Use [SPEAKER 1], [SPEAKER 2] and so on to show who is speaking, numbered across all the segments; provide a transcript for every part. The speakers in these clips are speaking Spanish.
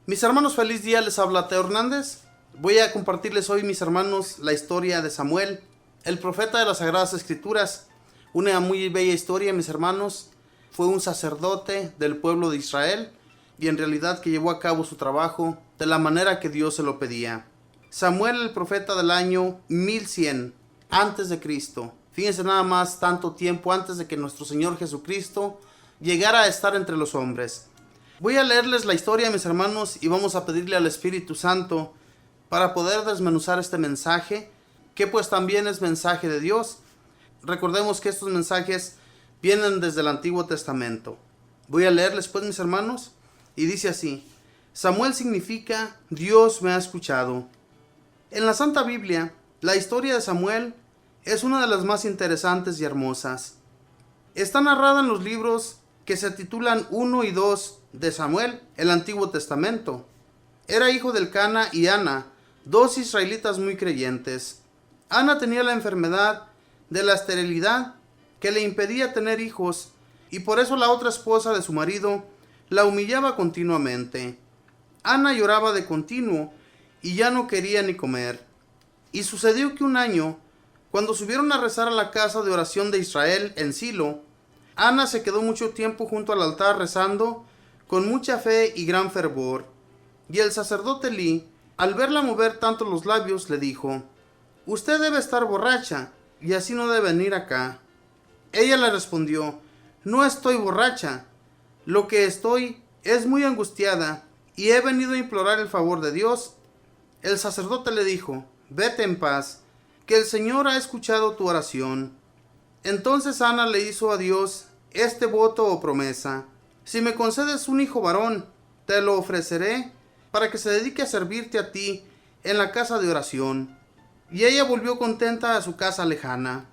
[SPEAKER 1] Mis hermanos, feliz día, les habla Teo Hernández. Voy a compartirles hoy, mis hermanos, la historia de Samuel, el profeta de las Sagradas Escrituras. Una muy bella historia, mis hermanos. Fue un sacerdote del pueblo de Israel y en realidad que llevó a cabo su trabajo de la manera que Dios se lo pedía. Samuel, el profeta del año 1100 antes de Cristo. Fíjense nada más, tanto tiempo antes de que nuestro Señor Jesucristo llegara a estar entre los hombres. Voy a leerles la historia, mis hermanos, y vamos a pedirle al Espíritu Santo para poder desmenuzar este mensaje, que pues también es mensaje de Dios. Recordemos que estos mensajes vienen desde el Antiguo Testamento. Voy a leerles pues, mis hermanos, y dice así: Samuel significa Dios me ha escuchado. En la Santa Biblia, la historia de Samuel es una de las más interesantes y hermosas. Está narrada en los libros que se titulan 1 y 2 de Samuel, el Antiguo Testamento. Era hijo del Elcana y Ana, dos israelitas muy creyentes. Ana tenía la enfermedad de la esterilidad que le impedía tener hijos, y por eso la otra esposa de su marido la humillaba continuamente. Ana lloraba de continuo y ya no quería ni comer. Y sucedió que un año, cuando subieron a rezar a la casa de oración de Israel en Silo, Ana se quedó mucho tiempo junto al altar rezando con mucha fe y gran fervor. Y el sacerdote Elí, al verla mover tanto los labios, le dijo: Usted debe estar borracha, y así no debe venir acá. Ella le respondió: No estoy borracha, lo que estoy es muy angustiada, y he venido a implorar el favor de Dios. El sacerdote le dijo: Vete en paz, que el Señor ha escuchado tu oración. Entonces Ana le hizo a Dios este voto o promesa: Si me concedes un hijo varón, te lo ofreceré para que se dedique a servirte a ti en la casa de oración. Y ella volvió contenta a su casa lejana.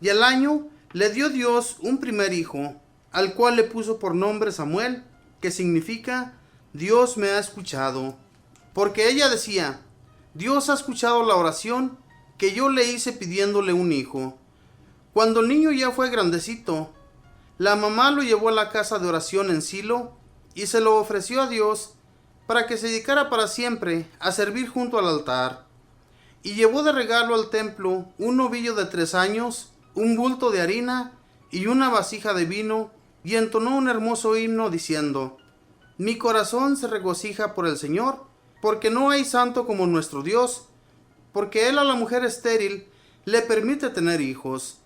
[SPEAKER 1] Y al año le dio Dios un primer hijo, al cual le puso por nombre Samuel, que significa Dios me ha escuchado. Porque ella decía: Dios ha escuchado la oración que yo le hice pidiéndole un hijo. Cuando el niño ya fue grandecito, la mamá lo llevó a la casa de oración en Silo y se lo ofreció a Dios para que se dedicara para siempre a servir junto al altar. Y llevó de regalo al templo un novillo de 3 años, un bulto de harina y una vasija de vino, y entonó un hermoso himno diciendo: Mi corazón se regocija por el Señor, porque no hay santo como nuestro Dios, porque Él a la mujer estéril le permite tener hijos.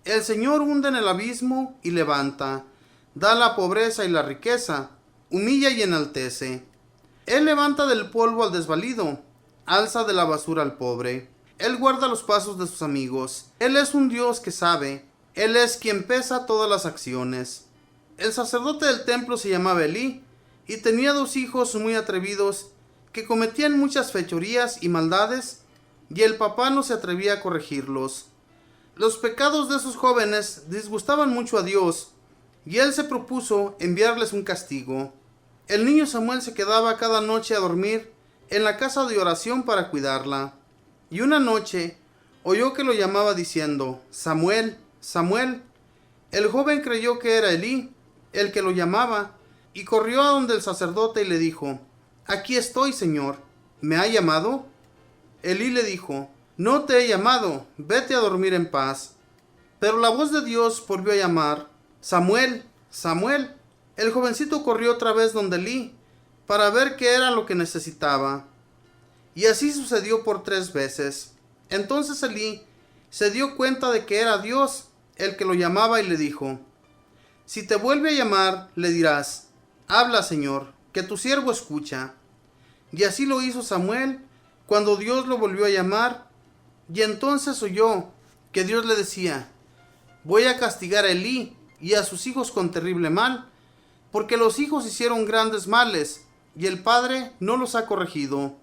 [SPEAKER 1] El Señor hunde en el abismo y levanta, da la pobreza y la riqueza, humilla y enaltece. Él levanta del polvo al desvalido, alza de la basura al pobre. Él guarda los pasos de sus amigos. Él es un Dios que sabe. Él es quien pesa todas las acciones. El sacerdote del templo se llamaba Elí y tenía 2 hijos muy atrevidos que cometían muchas fechorías y maldades, y el papá no se atrevía a corregirlos. Los pecados de esos jóvenes disgustaban mucho a Dios, y él se propuso enviarles un castigo. El niño Samuel se quedaba cada noche a dormir en la casa de oración para cuidarla. Y una noche oyó que lo llamaba diciendo: Samuel, Samuel. El joven creyó que era Elí, el que lo llamaba, y corrió a donde el sacerdote y le dijo: Aquí estoy, Señor. ¿Me ha llamado? Elí le dijo: No te he llamado, vete a dormir en paz. Pero la voz de Dios volvió a llamar: Samuel, Samuel. El jovencito corrió otra vez donde Elí para ver qué era lo que necesitaba. Y así sucedió por 3 veces. Entonces Elí se dio cuenta de que era Dios el que lo llamaba y le dijo: Si te vuelve a llamar, le dirás: Habla, Señor, que tu siervo escucha. Y así lo hizo Samuel cuando Dios lo volvió a llamar. Y entonces oyó que Dios le decía: Voy a castigar a Elí y a sus hijos con terrible mal, porque los hijos hicieron grandes males, y el padre no los ha corregido.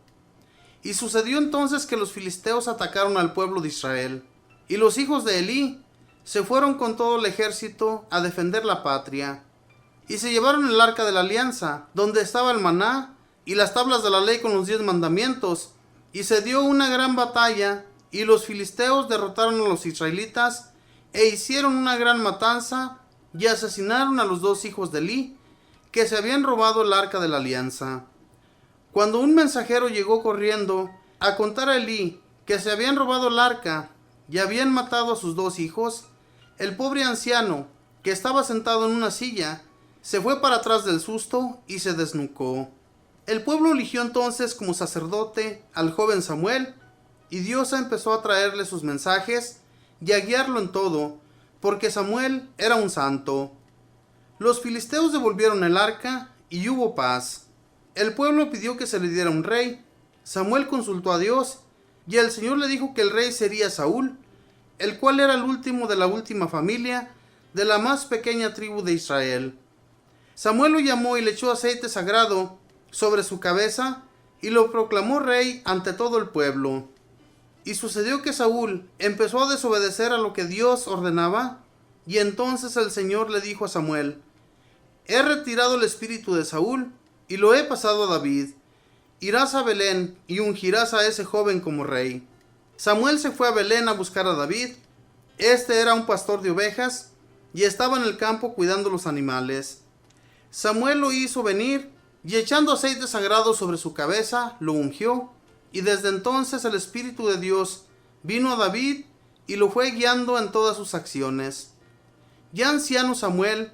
[SPEAKER 1] Y sucedió entonces que los filisteos atacaron al pueblo de Israel, y los hijos de Elí se fueron con todo el ejército a defender la patria. Y se llevaron el arca de la alianza, donde estaba el maná, y las tablas de la ley con los 10 mandamientos, y se dio una gran batalla, y los filisteos derrotaron a los israelitas, e hicieron una gran matanza, y asesinaron a los 2 hijos de Elí, que se habían robado el arca de la alianza. Cuando un mensajero llegó corriendo a contar a Elí que se habían robado el arca y habían matado a sus 2 hijos, el pobre anciano, que estaba sentado en una silla, se fue para atrás del susto y se desnucó. El pueblo eligió entonces como sacerdote al joven Samuel, y Dios empezó a traerle sus mensajes y a guiarlo en todo, porque Samuel era un santo. Los filisteos devolvieron el arca y hubo paz. El pueblo pidió que se le diera un rey. Samuel consultó a Dios, y el Señor le dijo que el rey sería Saúl, el cual era el último de la última familia, de la más pequeña tribu de Israel. Samuel lo llamó y le echó aceite sagrado sobre su cabeza, y lo proclamó rey ante todo el pueblo. Y sucedió que Saúl empezó a desobedecer a lo que Dios ordenaba, y entonces el Señor le dijo a Samuel: he retirado el espíritu de Saúl, y lo he pasado a David. Irás a Belén, y ungirás a ese joven como rey. Samuel se fue a Belén a buscar a David. Este era un pastor de ovejas, y estaba en el campo cuidando los animales. Samuel lo hizo venir, y echando aceite sagrado sobre su cabeza, lo ungió, y desde entonces el Espíritu de Dios vino a David, y lo fue guiando en todas sus acciones. Ya anciano Samuel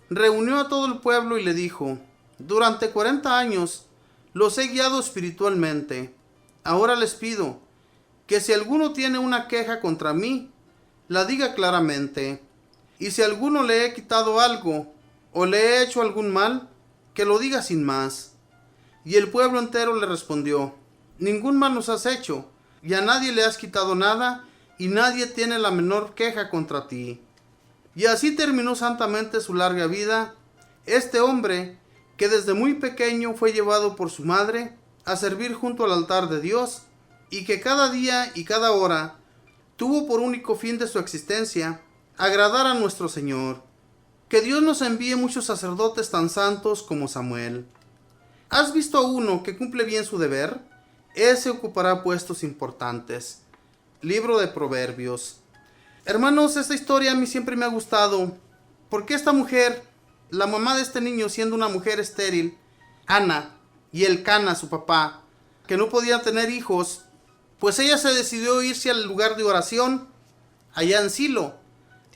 [SPEAKER 1] reunió a todo el pueblo y le dijo: durante 40 años los he guiado espiritualmente. Ahora les pido que si alguno tiene una queja contra mí, la diga claramente. Y si a alguno le he quitado algo o le he hecho algún mal, que lo diga sin más. Y el pueblo entero le respondió: ningún mal nos has hecho, y a nadie le has quitado nada, y nadie tiene la menor queja contra ti. Y así terminó santamente su larga vida este hombre, que desde muy pequeño fue llevado por su madre a servir junto al altar de Dios, y que cada día y cada hora tuvo por único fin de su existencia agradar a nuestro Señor. Que Dios nos envíe muchos sacerdotes tan santos como Samuel. ¿Has visto a uno que cumple bien su deber? Ese ocupará puestos importantes. Libro de Proverbios. Hermanos, esta historia a mí siempre me ha gustado, porque esta mujer, la mamá de este niño, siendo una mujer estéril, Ana, y Elcana, su papá, que no podía tener hijos, pues ella se decidió irse al lugar de oración, allá en Silo,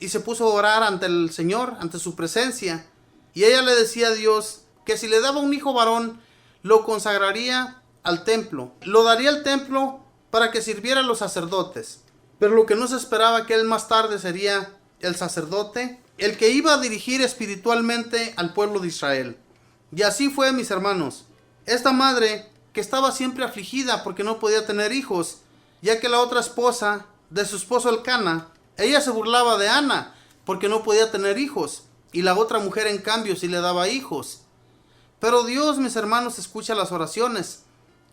[SPEAKER 1] y se puso a orar ante el Señor, ante su presencia, y ella le decía a Dios que si le daba un hijo varón, lo consagraría al templo, lo daría al templo para que sirviera a los sacerdotes. Pero lo que no se esperaba que él más tarde sería el sacerdote, el que iba a dirigir espiritualmente al pueblo de Israel. Y así fue, mis hermanos. Esta madre, que estaba siempre afligida porque no podía tener hijos, ya que la otra esposa de su esposo Elcana, ella se burlaba de Ana porque no podía tener hijos, y la otra mujer en cambio sí le daba hijos. Pero Dios, mis hermanos, escucha las oraciones.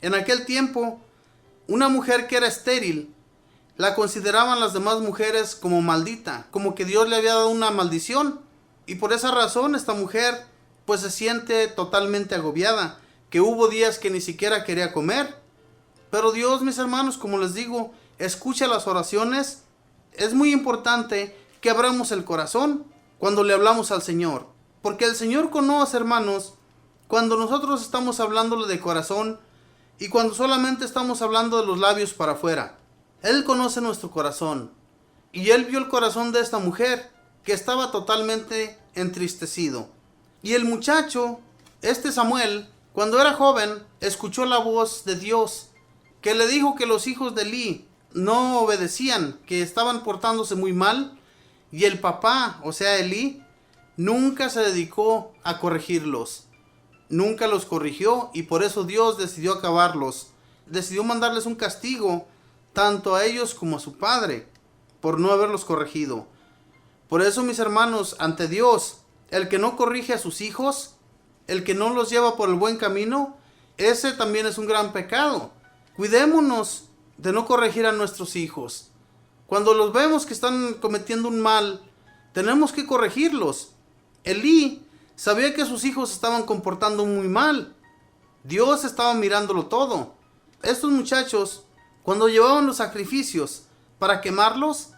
[SPEAKER 1] En aquel tiempo, una mujer que era estéril la consideraban las demás mujeres como maldita, como que Dios le había dado una maldición, y por esa razón esta mujer pues se siente totalmente agobiada, que hubo días que ni siquiera quería comer. Pero Dios, mis hermanos, como les digo, escucha las oraciones. Es muy importante que abramos el corazón cuando le hablamos al Señor, porque el Señor conoce, hermanos, cuando nosotros estamos hablándole de corazón y cuando solamente estamos hablando de los labios para afuera. Él conoce nuestro corazón, y Él vio el corazón de esta mujer, que estaba totalmente entristecido. Y el muchacho, este Samuel, cuando era joven, escuchó la voz de Dios, que le dijo que los hijos de Elí no obedecían, que estaban portándose muy mal, y el papá, o sea Elí, nunca se dedicó a corregirlos. Nunca los corrigió, y por eso Dios decidió acabarlos. Decidió mandarles un castigo, tanto a ellos como a su padre, por no haberlos corregido. Por eso, mis hermanos, ante Dios, el que no corrige a sus hijos, el que no los lleva por el buen camino, ese también es un gran pecado. Cuidémonos de no corregir a nuestros hijos. Cuando los vemos que están cometiendo un mal, tenemos que corregirlos. Elí sabía que sus hijos estaban comportando muy mal. Dios estaba mirándolo todo. Estos muchachos, cuando llevaban los sacrificios para quemarlos,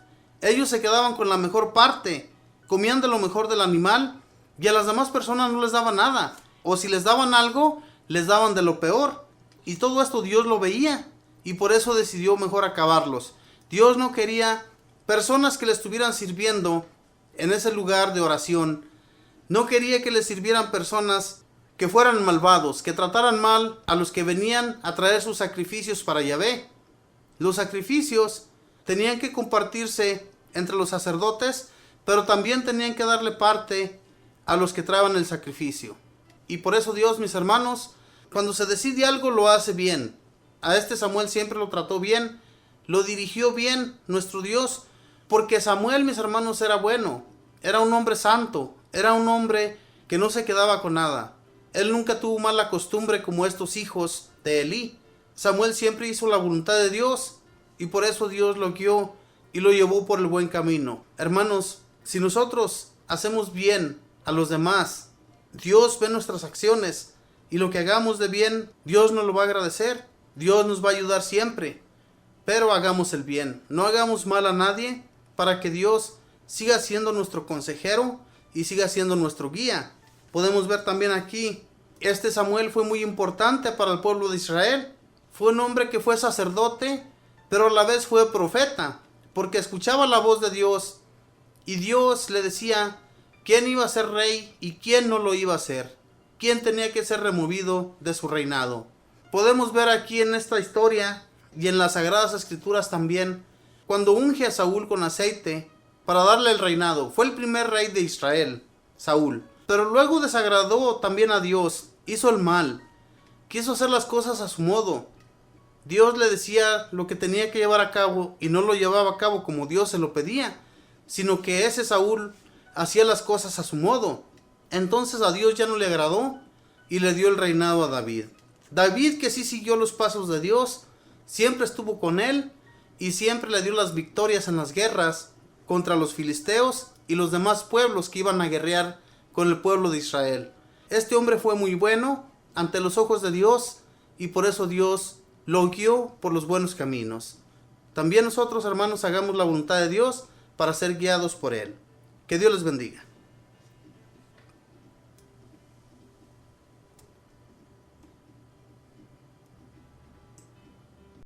[SPEAKER 1] ellos se quedaban con la mejor parte, comían de lo mejor del animal, y a las demás personas no les daban nada, o si les daban algo, les daban de lo peor. Y todo esto Dios lo veía y por eso decidió mejor acabarlos. Dios no quería personas que le estuvieran sirviendo en ese lugar de oración. No quería que le sirvieran personas que fueran malvados, que trataran mal a los que venían a traer sus sacrificios para Yahvé. Los sacrificios tenían que compartirse entre los sacerdotes, pero también tenían que darle parte a los que traían el sacrificio. Y por eso Dios, mis hermanos, cuando se decide algo lo hace bien. A este Samuel siempre lo trató bien, lo dirigió bien nuestro Dios, porque Samuel, mis hermanos, era bueno, era un hombre santo, era un hombre que no se quedaba con nada. Él nunca tuvo mala costumbre como estos hijos de Elí. Samuel siempre hizo la voluntad de Dios y por eso Dios lo guió y lo llevó por el buen camino. Hermanos, si nosotros hacemos bien a los demás, Dios ve nuestras acciones y lo que hagamos de bien, Dios nos lo va a agradecer. Dios nos va a ayudar siempre, pero hagamos el bien. No hagamos mal a nadie para que Dios siga siendo nuestro consejero y siga siendo nuestro guía. Podemos ver también aquí, este Samuel fue muy importante para el pueblo de Israel. Fue un hombre que fue sacerdote, pero a la vez fue profeta, porque escuchaba la voz de Dios y Dios le decía quién iba a ser rey y quién no lo iba a ser, quién tenía que ser removido de su reinado. Podemos ver aquí en esta historia y en las Sagradas Escrituras también, cuando unge a Saúl con aceite para darle el reinado. Fue el primer rey de Israel, Saúl. Pero luego desagradó también a Dios, hizo el mal, quiso hacer las cosas a su modo. Dios le decía lo que tenía que llevar a cabo y no lo llevaba a cabo como Dios se lo pedía, sino que ese Saúl hacía las cosas a su modo. Entonces a Dios ya no le agradó y le dio el reinado a David. David, que sí siguió los pasos de Dios, siempre estuvo con él y siempre le dio las victorias en las guerras contra los filisteos y los demás pueblos que iban a guerrear con el pueblo de Israel. Este hombre fue muy bueno ante los ojos de Dios y por eso Dios lo guió por los buenos caminos. También nosotros, hermanos, hagamos la voluntad de Dios para ser guiados por Él. Que Dios les bendiga.